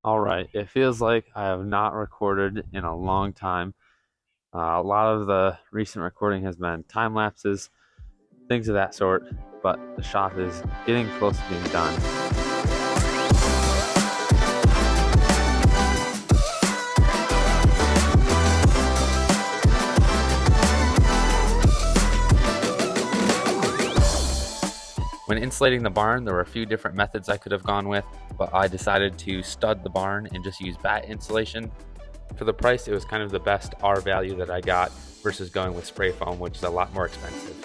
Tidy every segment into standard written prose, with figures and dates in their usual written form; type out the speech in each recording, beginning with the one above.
All right, it feels like I have not recorded in a long time. A lot of the recent recording has been time lapses, things of that sort, but the shop is getting close to being done. When insulating the barn, there were a few different methods I could have gone with, but I decided to stud the barn and just use bat insulation. For the price, it was kind of the best R value that I got versus going with spray foam, which is a lot more expensive.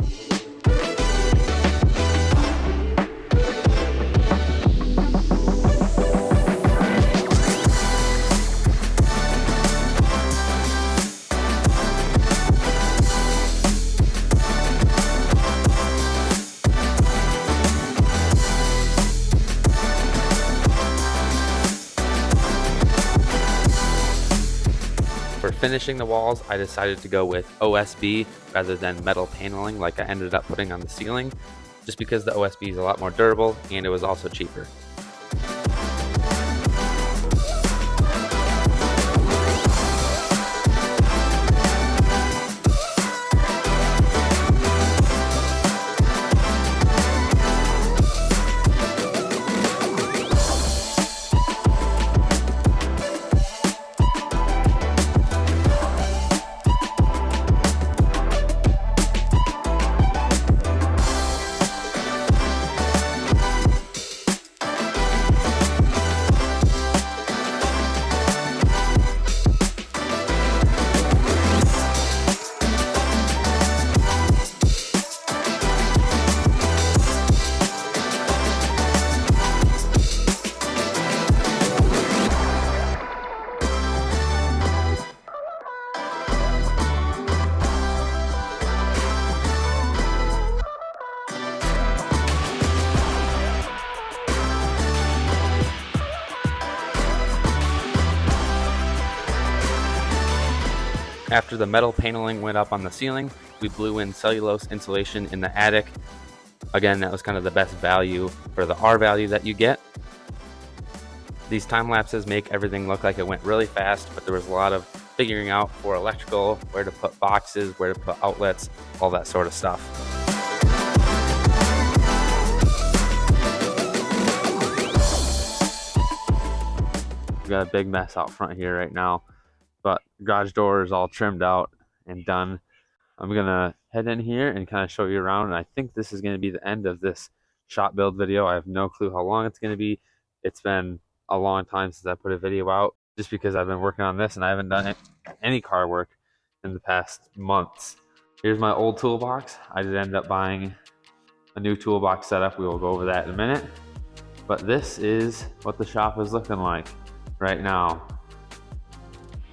For finishing the walls, I decided to go with OSB rather than metal paneling like I ended up putting on the ceiling, just because the OSB is a lot more durable and it was also cheaper. After the metal paneling went up on the ceiling, we blew in cellulose insulation in the attic. Again, that was kind of the best value for the R value that you get. These time lapses make everything look like it went really fast, but there was a lot of figuring out for electrical, where to put boxes, where to put outlets, all that sort of stuff. We've got a big mess out front here right now, but garage door is all trimmed out and done. I'm gonna head in here and kind of show you around, and I think this is going to be the end of this shop build video. I have no clue how long it's going to be. It's been a long time since I put a video out, just because I've been working on this and I haven't done any car work in the past months. Here's my old toolbox. I did end up buying a new toolbox setup. We will go over that in a minute, but this is what the shop is looking like right now.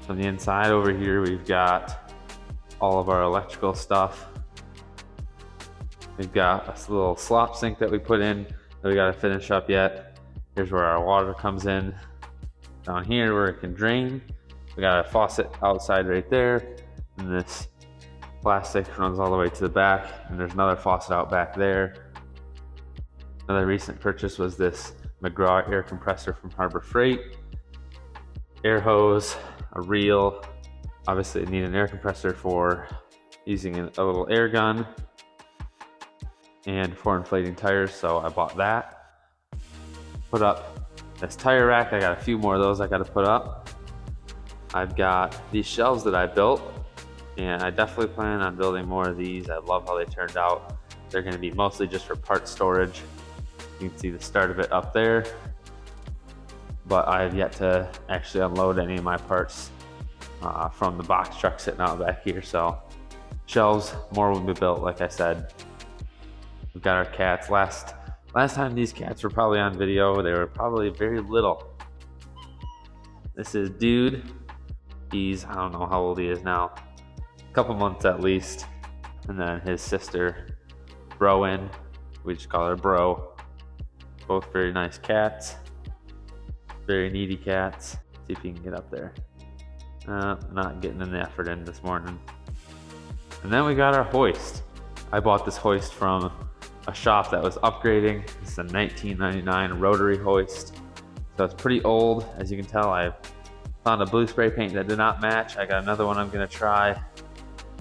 On the inside over here, we've got all of our electrical stuff. We've got a little slop sink that we put in that we got to finish up yet. Here's where our water comes in. Down here where it can drain, we got a faucet outside right there, and this plastic runs all the way to the back, and there's another faucet out back there. Another recent purchase was this McGraw air compressor from Harbor Freight. Air hose, a reel. Obviously I need an air compressor for using a little air gun and for inflating tires, so I bought that. Put up this tire rack. I got a few more of those I got to put up. I've got these shelves that I built, and I definitely plan on building more of these. I love how they turned out. They're going to be mostly just for part storage. You can see the start of it up there, but I have yet to actually unload any of my parts from the box truck sitting out back here. So shelves, more will be built, like I said. We've got our cats. Last time these cats were probably on video, they were probably very little. This is Dude. He's, I don't know how old he is now, a couple months at least. And then his sister, Broen, we just call her Bro. Both very nice cats. Very needy cats. See if you can get up there. Not getting an effort in this morning. And then we got our hoist. I bought this hoist from a shop that was upgrading. It's a 1999 rotary hoist. So it's pretty old. As you can tell, I found a blue spray paint that did not match. I got another one I'm gonna try,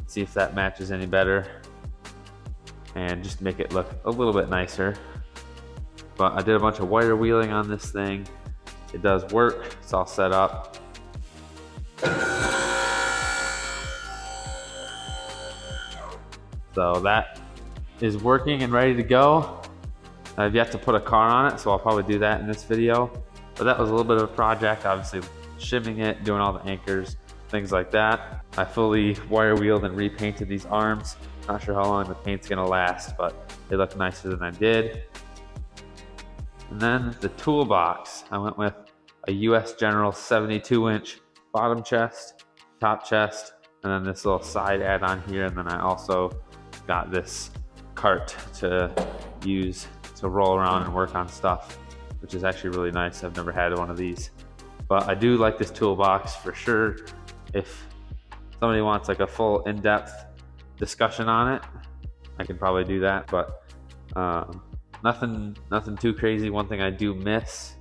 see if that matches any better, and just make it look a little bit nicer. But I did a bunch of wire wheeling on this thing. It does work, it's all set up. So that is working and ready to go. I've yet to put a car on it, so I'll probably do that in this video. But that was a little bit of a project, obviously shimming it, doing all the anchors, things like that. I fully wire wheeled and repainted these arms. Not sure how long the paint's gonna last, but they look nicer than I did. And then the toolbox, I went with a US General 72-inch bottom chest, top chest, and then this little side add-on here. And then I also got this cart to use to roll around and work on stuff, which is actually really nice. I've never had one of these, but I do like this toolbox for sure. If somebody wants like a full in-depth discussion on it, I can probably do that, but nothing too crazy. One thing I do miss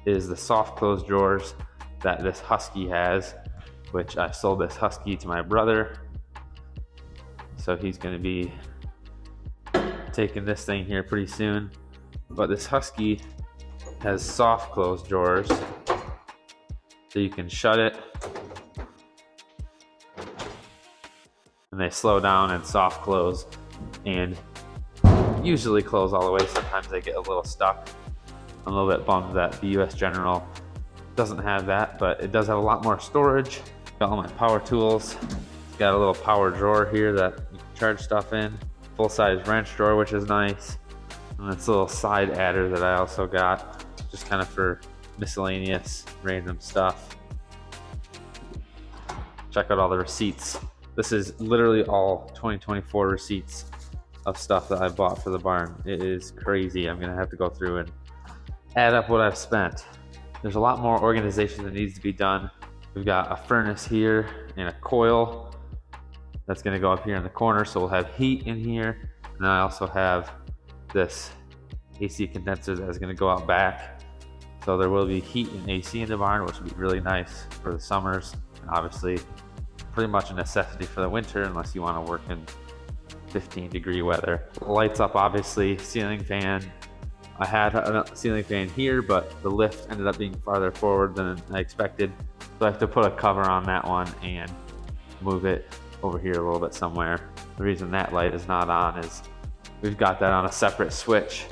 is the soft close drawers that this Husky has, which I sold this Husky to my brother, so he's going to be taking this thing here pretty soon. But this Husky has soft close drawers, so you can shut it and they slow down and soft close, and usually close all the way. Sometimes they get a little stuck. I'm a little bit bummed that the US General doesn't have that, but it does have a lot more storage. Got all my power tools. It's got a little power drawer here that you can charge stuff in. Full-size wrench drawer, which is nice. And this little side adder that I also got, just kind of for miscellaneous random stuff. Check out all the receipts. This is literally all 2024 receipts of stuff that I bought for the barn. It is crazy. I'm gonna have to go through and add up what I've spent. There's a lot more organization that needs to be done. We've got a furnace here and a coil that's gonna go up here in the corner, so we'll have heat in here. And then I also have this AC condenser that's gonna go out back. So there will be heat and AC in the barn, which will be really nice for the summers. And obviously, pretty much a necessity for the winter unless you wanna work in 15-degree weather. Lights up, obviously, ceiling fan. I had a ceiling fan here, but the lift ended up being farther forward than I expected. So I have to put a cover on that one and move it over here a little bit somewhere. The reason that light is not on is we've got that on a separate switch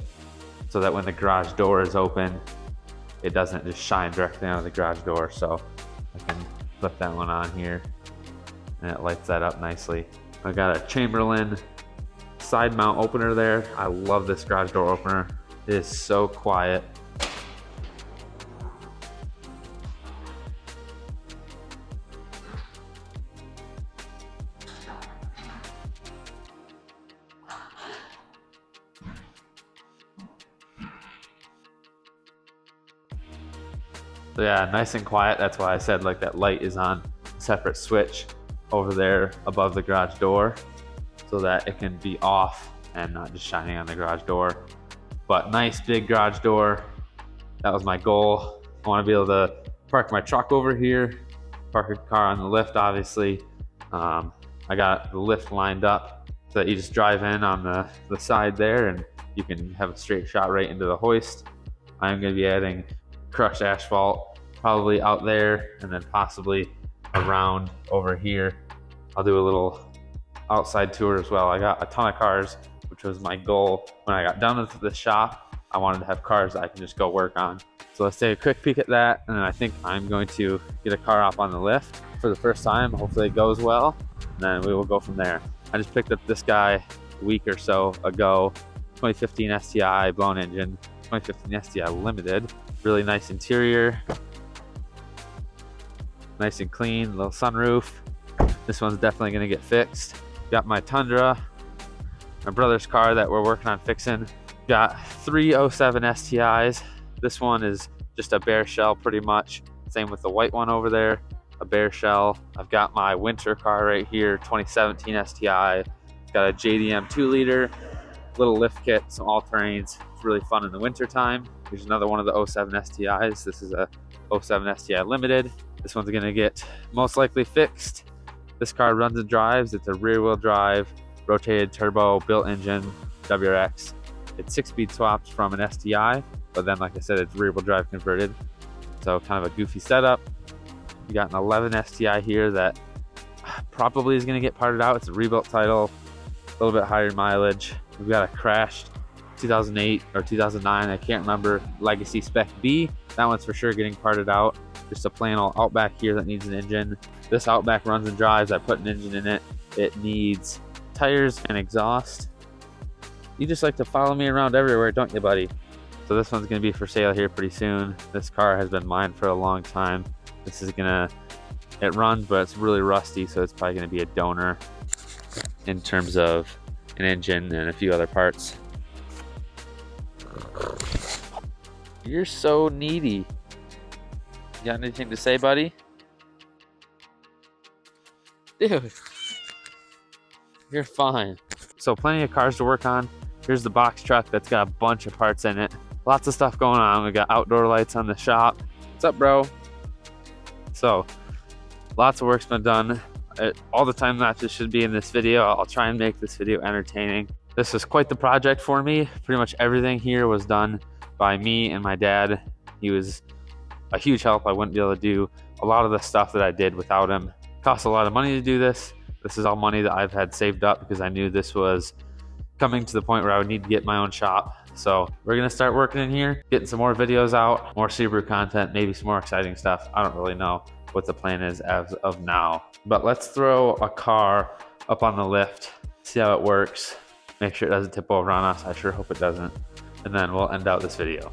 so that when the garage door is open, it doesn't just shine directly onto the garage door. So I can flip that one on here and it lights that up nicely. I got a Chamberlain side mount opener there. I love this garage door opener. It is so quiet. So yeah, nice and quiet. That's why I said like that light is on a separate switch over there above the garage door so that it can be off and not just shining on the garage door. But nice big garage door. That was my goal. I want to be able to park my truck over here, park a car on the lift, obviously. I got the lift lined up so that you just drive in on the side there and you can have a straight shot right into the hoist. I'm going to be adding crushed asphalt probably out there and then possibly around over here. I'll do a little outside tour as well. I got a ton of cars, which was my goal. When I got done with the shop, I wanted to have cars that I can just go work on. So let's take a quick peek at that. And then I think I'm going to get a car up on the lift for the first time. Hopefully it goes well. And then we will go from there. I just picked up this guy a week or so ago. 2015 STI blown engine, 2015 STI limited. Really nice interior. Nice and clean, little sunroof. This one's definitely gonna get fixed. Got my Tundra, my brother's car that we're working on fixing. Got 3 07 STIs. This one is just a bare shell pretty much. Same with the white one over there, a bare shell. I've got my winter car right here, 2017 STI. Got a JDM 2-liter, little lift kit, some all-terrains. It's really fun in the winter time. Here's another one of the 07 STIs. This is a 07 STI Limited. This one's gonna get most likely fixed. This car runs and drives. It's a rear wheel drive, rotated turbo, built engine, WRX. It's 6-speed swapped from an STI, but then like I said, it's rear wheel drive converted. So kind of a goofy setup. We got an 11 STI here that probably is gonna get parted out. It's a rebuilt title, a little bit higher mileage. We've got a crashed 2008 or 2009, I can't remember, Legacy Spec B. That one's for sure getting parted out. Just a plain old Outback here that needs an engine. This Outback runs and drives. I put an engine in it. It needs tires and exhaust. You just like to follow me around everywhere, don't you, buddy? So this one's gonna be for sale here pretty soon. This car has been mine for a long time. This is it runs, but it's really rusty, so it's probably gonna be a donor in terms of an engine and a few other parts. You're so needy. You got anything to say, buddy? Dude, you're fine. So plenty of cars to work on. Here's the box truck that's got a bunch of parts in it. Lots of stuff going on. We got outdoor lights on the shop. What's up, bro? So lots of work's been done. All the time lapses should be in this video. I'll try and make this video entertaining. This was quite the project for me. Pretty much everything here was done by me and my dad. He was a huge help. I wouldn't be able to do a lot of the stuff that I did without him. It cost a lot of money to do this. This is all money that I've had saved up because I knew this was coming to the point where I would need to get my own shop. So we're gonna start working in here, getting some more videos out, more Subaru content, maybe some more exciting stuff. I don't really know what the plan is as of now. But let's throw a car up on the lift, see how it works, make sure it doesn't tip over on us. I sure hope it doesn't. And then we'll end out this video.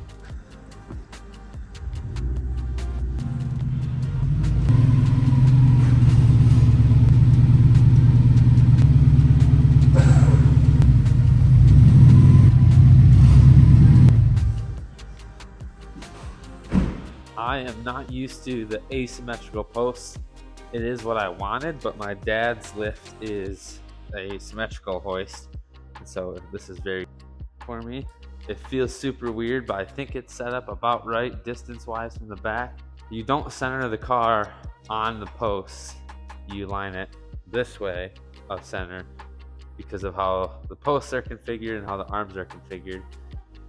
I am not used to the asymmetrical posts. It is what I wanted, but my dad's lift is a symmetrical hoist. And so this is very for me. It feels super weird, but I think it's set up about right distance-wise from the back. You don't center the car on the posts. You line it this way of center because of how the posts are configured and how the arms are configured.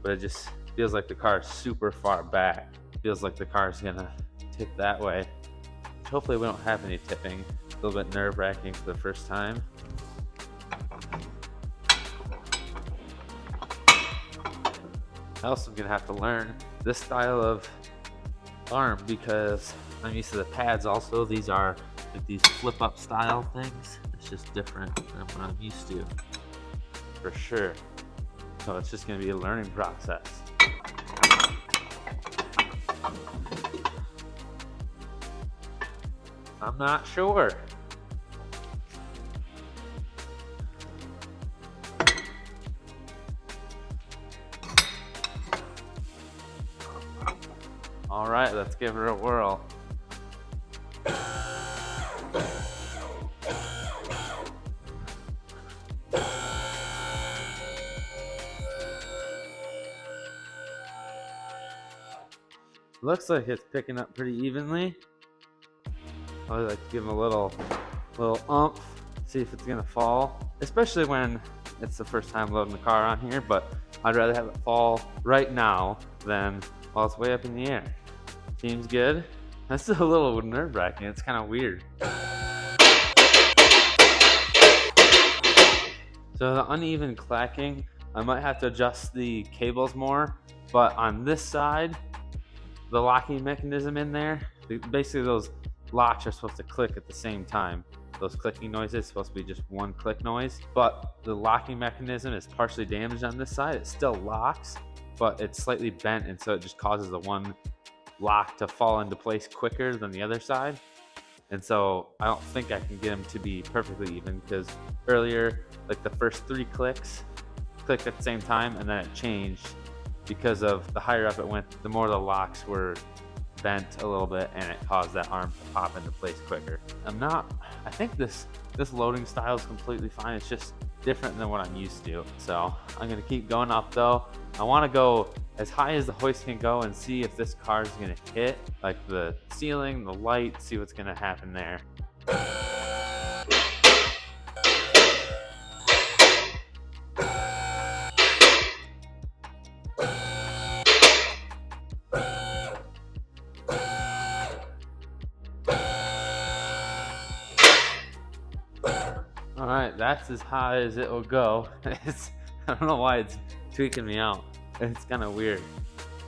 But it just feels like the car is super far back. Feels like the car is gonna tip that way. Hopefully we don't have any tipping. A little bit nerve-wracking for the first time. I also am gonna have to learn this style of arm because I'm used to the pads also. These are like these flip-up style things. It's just different than what I'm used to, for sure. So it's just gonna be a learning process. I'm not sure. All right, let's give her a whirl. Looks like it's picking up pretty evenly. I like to give them a little oomph, see if it's gonna fall, especially when it's the first time loading the car on here, but I'd rather have it fall right now than while it's way up in the air. Seems good. That's a little nerve-wracking, it's kind of weird. So the uneven clacking, I might have to adjust the cables more, but on this side, the locking mechanism in there, basically those locks are supposed to click at the same time. Those clicking noises supposed to be just one click noise, but the locking mechanism is partially damaged on this side. It still locks, but it's slightly bent, and so it just causes the one lock to fall into place quicker than the other side. And so I don't think I can get them to be perfectly even, because earlier, like the first 3 clicks clicked at the same time, and then it changed because of the higher up it went, the more the locks were bent a little bit, and it caused that arm to pop into place quicker. I think this loading style is completely fine. It's just different than what I'm used to. So I'm gonna keep going up though. I wanna go as high as the hoist can go and see if this car is gonna hit like the ceiling, the light, see what's gonna happen there. All right, that's as high as it will go. I don't know why it's tweaking me out. It's kind of weird.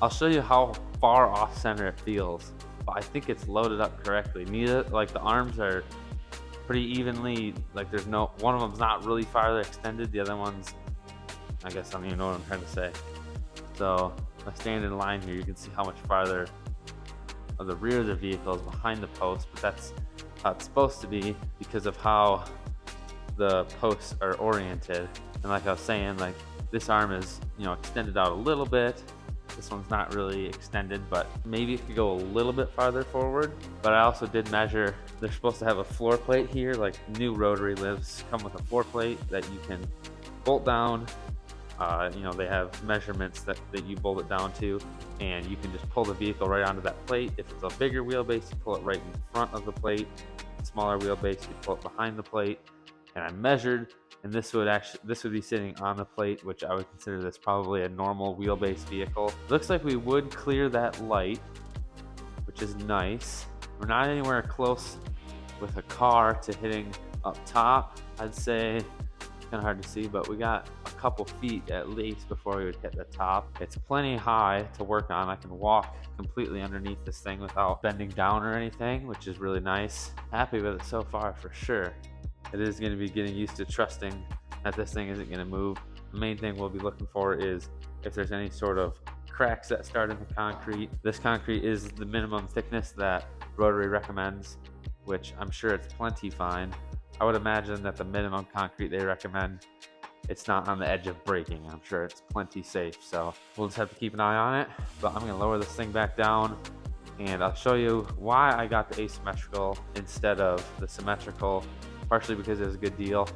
I'll show you how far off center it feels, but I think it's loaded up correctly. Neither, like the arms are pretty evenly, like there's no, one of them's not really farther extended, the other one's, I guess I don't even know what I'm trying to say. So if I stand in line here, you can see how much farther of the rear of the vehicle is behind the post, but that's how it's supposed to be because of how the posts are oriented. And like I was saying, like this arm is, you know, extended out a little bit. This one's not really extended, but maybe it could go a little bit farther forward. But I also did measure, they're supposed to have a floor plate here, like new rotary lifts come with a floor plate that you can bolt down. You know, they have measurements that you bolt it down to, and you can just pull the vehicle right onto that plate. If it's a bigger wheelbase, you pull it right in front of the plate. Smaller wheelbase, you pull it behind the plate. And I measured, and this would be sitting on the plate, which I would consider this probably a normal wheelbase vehicle. Looks like we would clear that light, which is nice. We're not anywhere close with a car to hitting up top. I'd say it's kind of hard to see, but we got a couple feet at least before we would hit the top. It's plenty high to work on. I can walk completely underneath this thing without bending down or anything, which is really nice. Happy with it so far for sure. It is going to be getting used to trusting that this thing isn't going to move. The main thing we'll be looking for is if there's any sort of cracks that start in the concrete. This concrete is the minimum thickness that Rotary recommends, which I'm sure it's plenty fine. I would imagine that the minimum concrete they recommend, it's not on the edge of breaking. I'm sure it's plenty safe, so we'll just have to keep an eye on it. But I'm going to lower this thing back down, and I'll show you why I got the asymmetrical instead of the symmetrical. Partially because it was a good deal,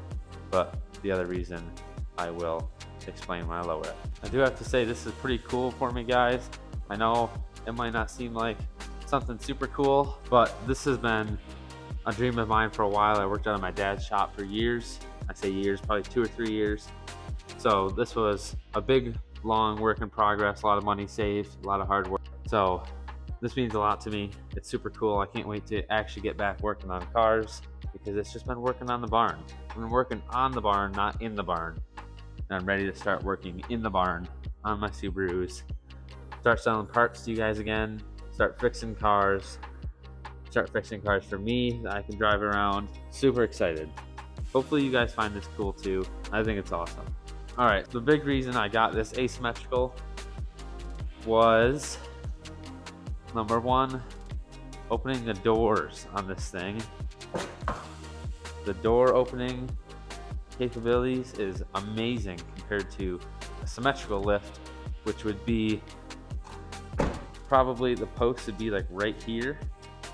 but the other reason I will explain when I lower it. I do have to say this is pretty cool for me, guys. I know it might not seem like something super cool, but this has been a dream of mine for a while. I worked out of my dad's shop for years. I say years, probably 2 or 3 years. So this was a big, long work in progress, a lot of money saved, a lot of hard work. So this means a lot to me. It's super cool. I can't wait to actually get back working on cars, because it's just been working on the barn. I've been working on the barn, not in the barn. And I'm ready to start working in the barn on my Subarus. Start selling parts to you guys again. Start fixing cars. Start fixing cars for me that I can drive around. Super excited. Hopefully you guys find this cool too. I think it's awesome. All right, the big reason I got this asymmetrical was, number one, opening the doors on this thing. The door opening capabilities is amazing compared to a symmetrical lift, which would be probably, the post would be like right here,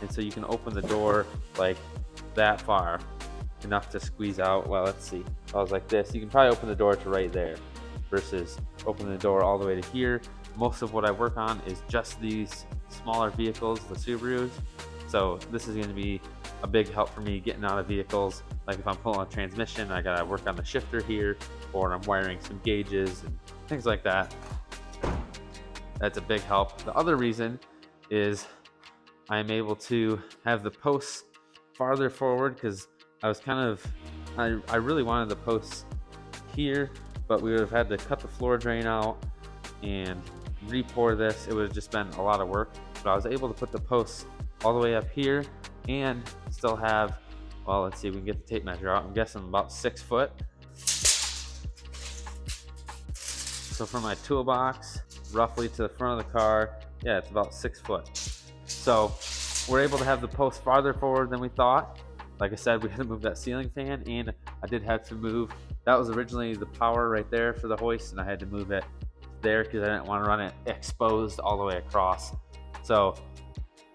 and so you can open the door like that far, enough to squeeze out. Well, let's see, if I was like this, you can probably open the door to right there versus opening the door all the way to here. Most of what I work on is just these smaller vehicles, the Subarus, so this is going to be a big help for me getting out of vehicles. Like if I'm pulling a transmission, I gotta work on the shifter here, or I'm wiring some gauges and things like that. That's a big help. The other reason is I'm able to have the posts farther forward, because I was kind of, I really wanted the posts here, but we would have had to cut the floor drain out and re-pour this. It would have just been a lot of work, but I was able to put the posts all the way up here and still have, well, let's see, we can get the tape measure out. I'm guessing about 6 foot. So from my toolbox roughly to the front of the car, yeah, it's about 6 foot. So we're able to have the post farther forward than we thought. Like I said, we had to move that ceiling fan, and I did have to move, that was originally the power right there for the hoist, and I had to move it there because I didn't want to run it exposed all the way across. So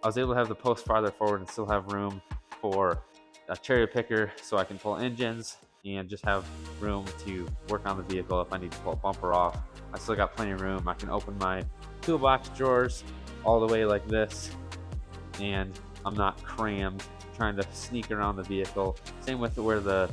I was able to have the post farther forward and still have room for a cherry picker so I can pull engines, and just have room to work on the vehicle if I need to pull a bumper off. I still got plenty of room. I can open my toolbox drawers all the way like this, and I'm not crammed trying to sneak around the vehicle. Same with where the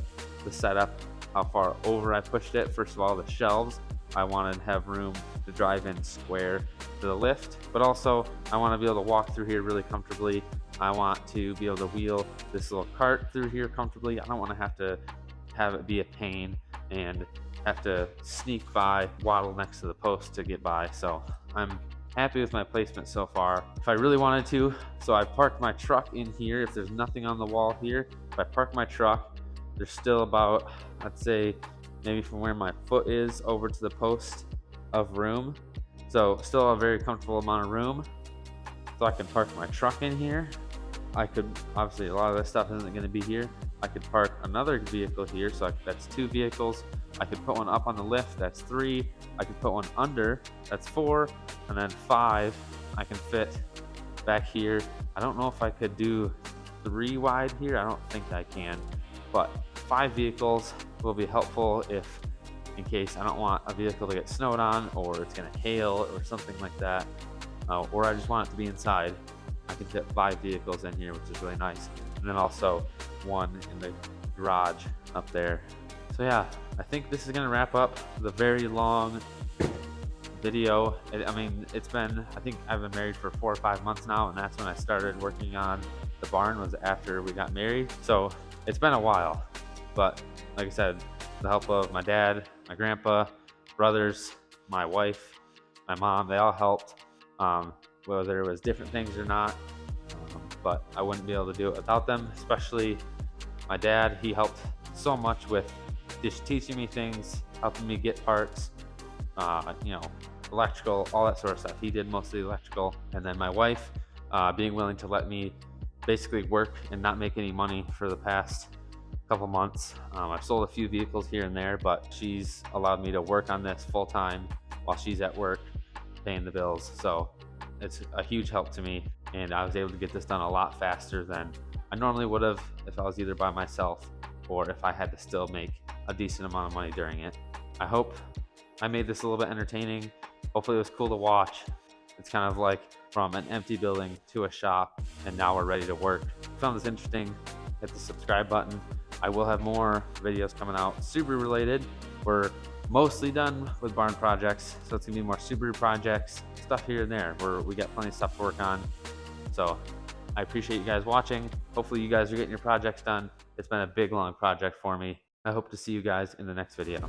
setup, how far over I pushed it. First of all, the shelves, I wanted to have room to drive in square to the lift, but also I want to be able to walk through here really comfortably. I want to be able to wheel this little cart through here comfortably. I don't want to have it be a pain and have to sneak by, waddle next to the post to get by. So I'm happy with my placement so far. If I really wanted to, so I parked my truck in here. If there's nothing on the wall here, if I park my truck, there's still about, I'd say maybe from where my foot is over to the post of room. So still a very comfortable amount of room. So I can park my truck in here. I could, obviously a lot of this stuff isn't going to be here. I could park another vehicle here, so that's 2 vehicles. I could put one up on the lift, that's 3. I could put one under, that's 4. And then 5 I can fit back here. I don't know if I could do 3 wide here. I don't think I can, but 5 vehicles will be helpful if, in case I don't want a vehicle to get snowed on, or it's going to hail or something like that, or I just want it to be inside. I can fit 5 vehicles in here, which is really nice. And then also 1 in the garage up there. So yeah, I think this is gonna wrap up the very long video. I mean, it's been, I think I've been married for 4 or 5 months now, and that's when I started working on the barn, was after we got married. So it's been a while, but like I said, the help of my dad, my grandpa, brothers, my wife, my mom, they all helped, whether it was different things or not. But I wouldn't be able to do it without them, especially my dad. He helped so much with just teaching me things, helping me get parts, you know, electrical, all that sort of stuff. He did most of the electrical. And then my wife, being willing to let me basically work and not make any money for the past couple months. I've sold a few vehicles here and there, but she's allowed me to work on this full time while she's at work paying the bills. So it's a huge help to me, and I was able to get this done a lot faster than I normally would have if I was either by myself or if I had to still make a decent amount of money during it. I hope I made this a little bit entertaining. Hopefully it was cool to watch. It's kind of like from an empty building to a shop, and now we're ready to work. If you found this interesting, hit the subscribe button. I will have more videos coming out, Subaru related. We're mostly done with barn projects, so it's gonna be more Subaru projects, stuff here and there, where we got plenty of stuff to work on. So I appreciate you guys watching. Hopefully you guys are getting your projects done. It's been a big, long project for me. I hope to see you guys in the next video.